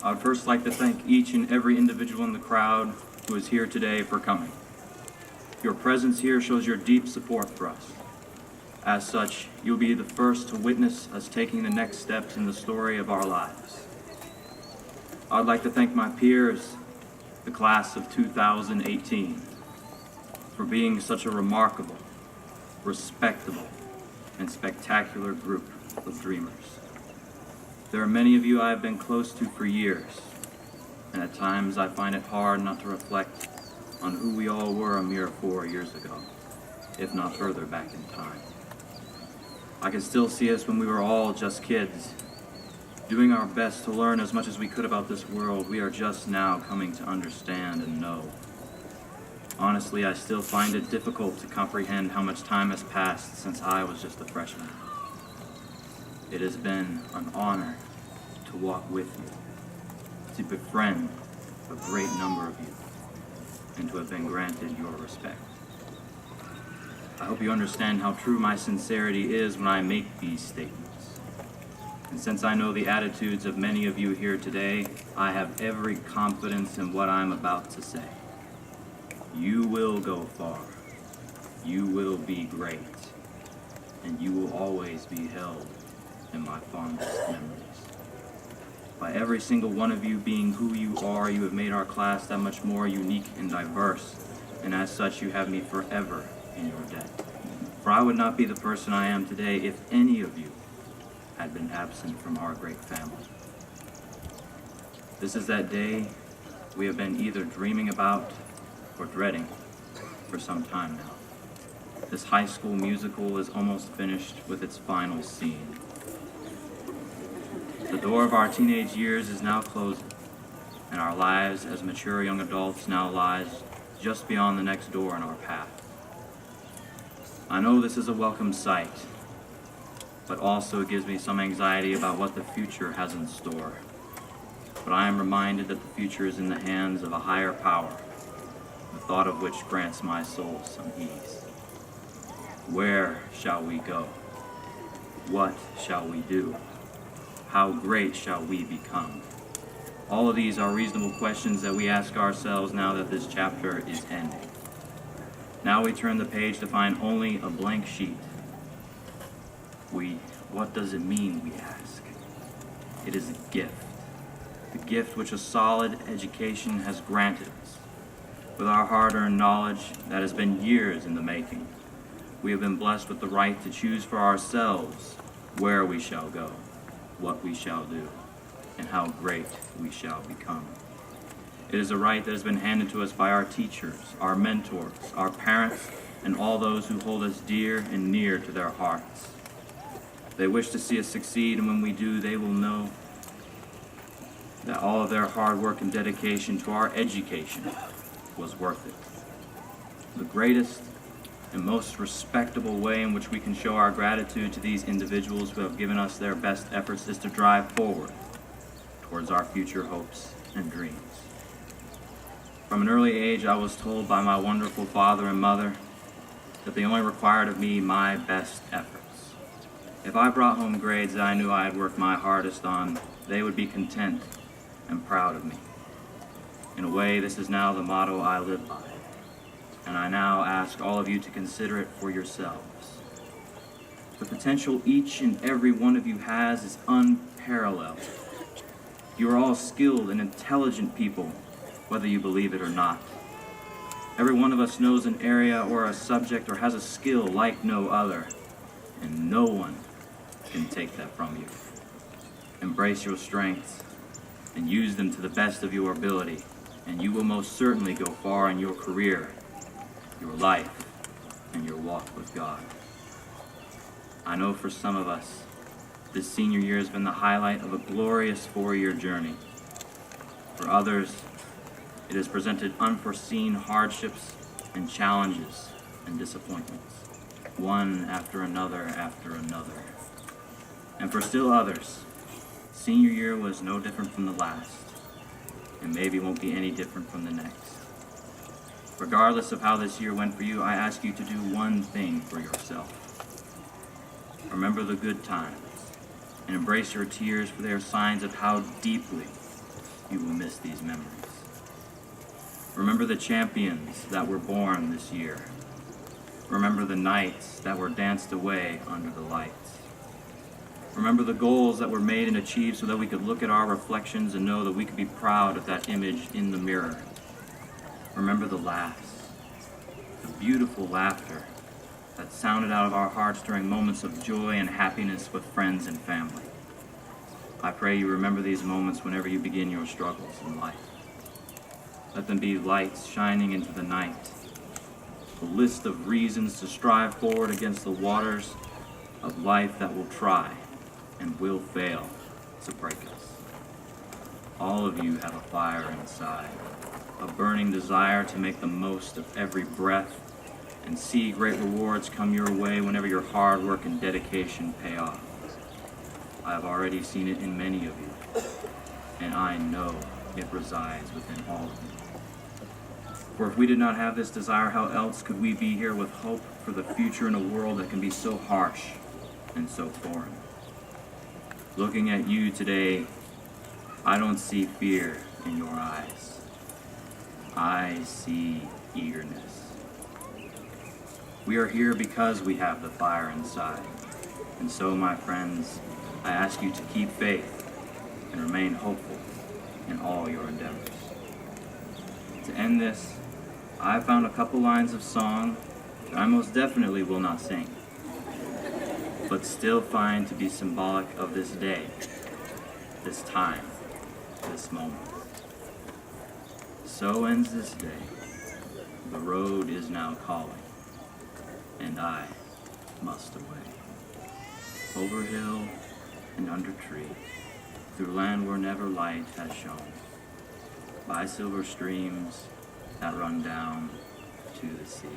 I would first like to thank each and every individual in the crowd who is here today for coming. Your presence here shows your deep support for us. As such, you'll be the first to witness us taking the next steps in the story of our lives. I'd like to thank my peers, the class of 2018, for being such a remarkable, respectable, and spectacular group of dreamers. There are many of you I have been close to for years, and at times I find it hard not to reflect on who we all were a mere 4 years ago, if not further back in time. I can still see us when we were all just kids, doing our best to learn as much as we could about this world we are just now coming to understand and know. Honestly, I still find it difficult to comprehend how much time has passed since I was just a freshman. It has been an honor to walk with you, to befriend a great number of you, and to have been granted your respect. I hope you understand how true my sincerity is when I make these statements. And since I know the attitudes of many of you here today, I have every confidence in what I'm about to say. You will go far. You will be great. And you will always be held in my fondest memories. By every single one of you being who you are, you have made our class that much more unique and diverse. And as such, you have me forever in your debt. For I would not be the person I am today if any of you had been absent from our great family. This is that day we have been either dreaming about or dreading for some time now. This high school musical is almost finished with its final scene. The door of our teenage years is now closing, and our lives as mature young adults now lies just beyond the next door in our path. I know this is a welcome sight, but also it gives me some anxiety about what the future has in store. But I am reminded that the future is in the hands of a higher power, the thought of which grants my soul some ease. Where shall we go? What shall we do? How great shall we become? All of these are reasonable questions that we ask ourselves now that this chapter is ending. Now we turn the page to find only a blank sheet. What does it mean, we ask? It is a gift. The gift which a solid education has granted us. With our hard-earned knowledge that has been years in the making, we have been blessed with the right to choose for ourselves where we shall go, what we shall do, and how great we shall become. It is a right that has been handed to us by our teachers, our mentors, our parents, and all those who hold us dear and near to their hearts. They wish to see us succeed, and when we do, they will know that all of their hard work and dedication to our education was worth it. The greatest and most respectable way in which we can show our gratitude to these individuals who have given us their best efforts is to drive forward towards our future hopes and dreams. From an early age, I was told by my wonderful father and mother that they only required of me my best efforts. If I brought home grades that I knew I had worked my hardest on, they would be content and proud of me. In a way, this is now the motto I live by, and I now ask all of you to consider it for yourselves. The potential each and every one of you has is unparalleled. You are all skilled and intelligent people, whether you believe it or not. Every one of us knows an area or a subject or has a skill like no other, and no one can take that from you. Embrace your strengths and use them to the best of your ability, and you will most certainly go far in your career, your life, and your walk with God. I know for some of us, this senior year has been the highlight of a glorious 4-year journey. For others, it has presented unforeseen hardships and challenges and disappointments, one after another after another. And for still others, senior year was no different from the last, and maybe won't be any different from the next. Regardless of how this year went for you, I ask you to do one thing for yourself. Remember the good times and embrace your tears, for they are signs of how deeply you will miss these memories. Remember the champions that were born this year. Remember the nights that were danced away under the lights. Remember the goals that were made and achieved so that we could look at our reflections and know that we could be proud of that image in the mirror. Remember the laughs, the beautiful laughter that sounded out of our hearts during moments of joy and happiness with friends and family. I pray you remember these moments whenever you begin your struggles in life. Let them be lights shining into the night, a list of reasons to strive forward against the waters of life that will try and will fail to break us. All of you have a fire inside, a burning desire to make the most of every breath and see great rewards come your way whenever your hard work and dedication pay off. I have already seen it in many of you, and I know it resides within all of you. For if we did not have this desire, how else could we be here with hope for the future in a world that can be so harsh and so foreign? Looking at you today, I don't see fear in your eyes. I see eagerness. We are here because we have the fire inside. And so, my friends, I ask you to keep faith and remain hopeful in all your endeavors. To end this, I found a couple lines of song that I most definitely will not sing, but still find to be symbolic of this day, this time, this moment. So ends this day. The road is now calling, and I must away. Over hill and under tree, through land where never light has shone, by silver streams that run down to the sea,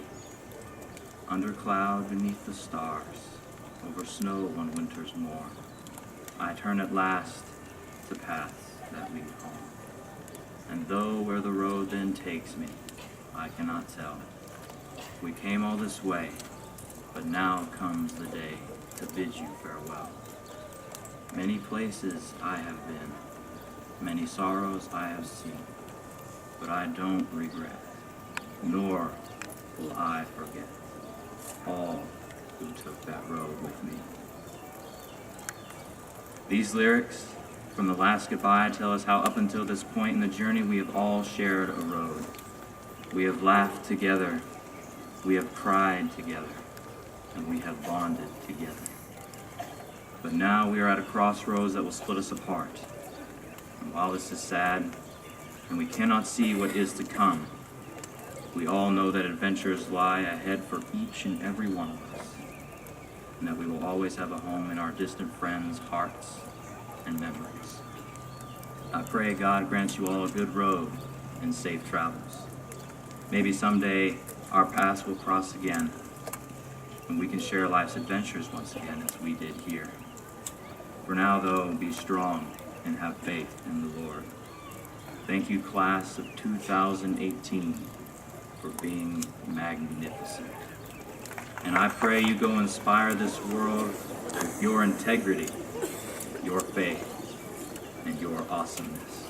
under cloud beneath the stars, over snow on winter's morn, I turn at last to paths that lead home. And though where the road then takes me, I cannot tell, we came all this way, but now comes the day to bid you farewell. Many places I have been, many sorrows I have seen, but I don't regret, nor will I forget all who took that road with me. These lyrics from the last goodbye tell us how up until this point in the journey we have all shared a road. We have laughed together, we have cried together, and we have bonded together. But now we are at a crossroads that will split us apart. And while this is sad, and we cannot see what is to come, we all know that adventures lie ahead for each and every one of us, and that we will always have a home in our distant friends' hearts and memories. I pray God grants you all a good road and safe travels. Maybe someday our paths will cross again, and we can share life's adventures once again as we did here. For now, though, be strong and have faith in the Lord. Thank you, class of 2018, for being magnificent. And I pray you go inspire this world with your integrity, your faith, and your awesomeness.